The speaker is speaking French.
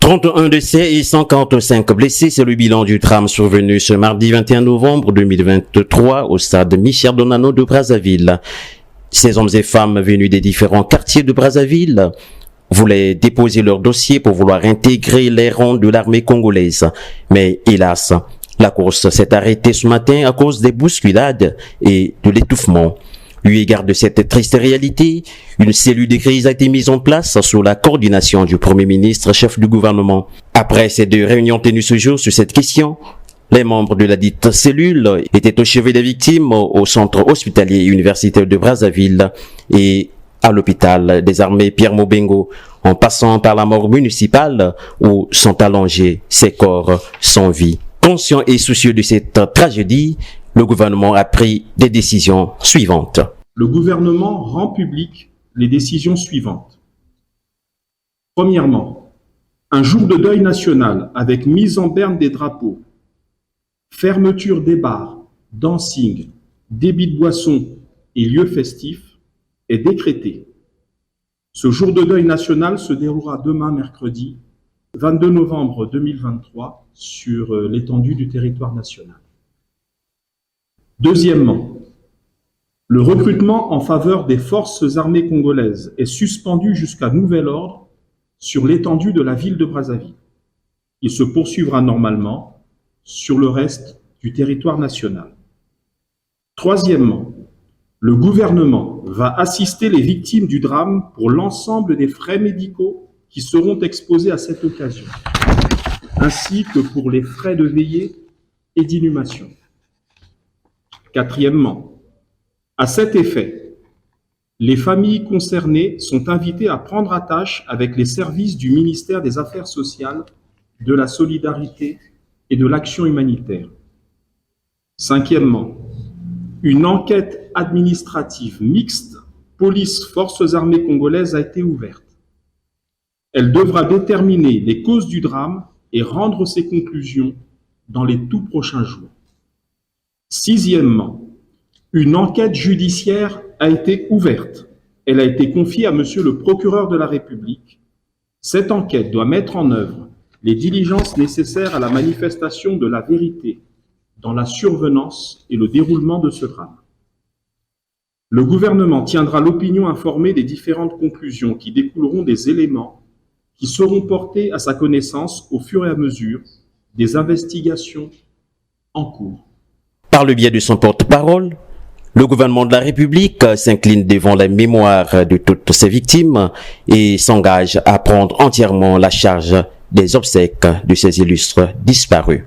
31 décès et 145 blessés, c'est le bilan du drame survenu ce mardi 21 novembre 2023 au stade Michel Donano de Brazzaville. Ces hommes et femmes venus des différents quartiers de Brazzaville voulaient déposer leur dossier pour vouloir intégrer les rangs de l'armée congolaise. Mais hélas, la course s'est arrêtée ce matin à cause des bousculades et de l'étouffement. Eu égard de cette triste réalité, une cellule de crise a été mise en place sous la coordination du Premier ministre, chef du gouvernement. Après ces deux réunions tenues ce jour sur cette question, les membres de la dite cellule étaient au chevet des victimes au centre hospitalier et universitaire de Brazzaville et à l'hôpital des armées Pierre Mobengo, en passant par la mort municipale où sont allongés ces corps sans vie. Conscient et soucieux de cette tragédie, le gouvernement a pris des décisions suivantes. Le gouvernement rend public les décisions suivantes. Premièrement, un jour de deuil national avec mise en berne des drapeaux, fermeture des bars, dancing, débit de boissons et lieux festifs est décrété. Ce jour de deuil national se déroulera demain, mercredi, 22 novembre 2023, sur l'étendue du territoire national. Deuxièmement, le recrutement en faveur des forces armées congolaises est suspendu jusqu'à nouvel ordre sur l'étendue de la ville de Brazzaville. Il se poursuivra normalement sur le reste du territoire national. Troisièmement, le gouvernement va assister les victimes du drame pour l'ensemble des frais médicaux qui seront exposés à cette occasion, ainsi que pour les frais de veillée et d'inhumation. Quatrièmement, à cet effet, les familles concernées sont invitées à prendre attache avec les services du ministère des Affaires sociales, de la solidarité et de l'action humanitaire. Cinquièmement, une enquête administrative mixte police-forces armées congolaises a été ouverte. Elle devra déterminer les causes du drame et rendre ses conclusions dans les tout prochains jours. Sixièmement, une enquête judiciaire a été ouverte. Elle a été confiée à Monsieur le procureur de la République. Cette enquête doit mettre en œuvre les diligences nécessaires à la manifestation de la vérité dans la survenance et le déroulement de ce drame. Le gouvernement tiendra l'opinion informée des différentes conclusions qui découleront des éléments qui seront portés à sa connaissance au fur et à mesure des investigations en cours. Par le biais de son porte-parole, le gouvernement de la République s'incline devant la mémoire de toutes ces victimes et s'engage à prendre entièrement la charge des obsèques de ces illustres disparus.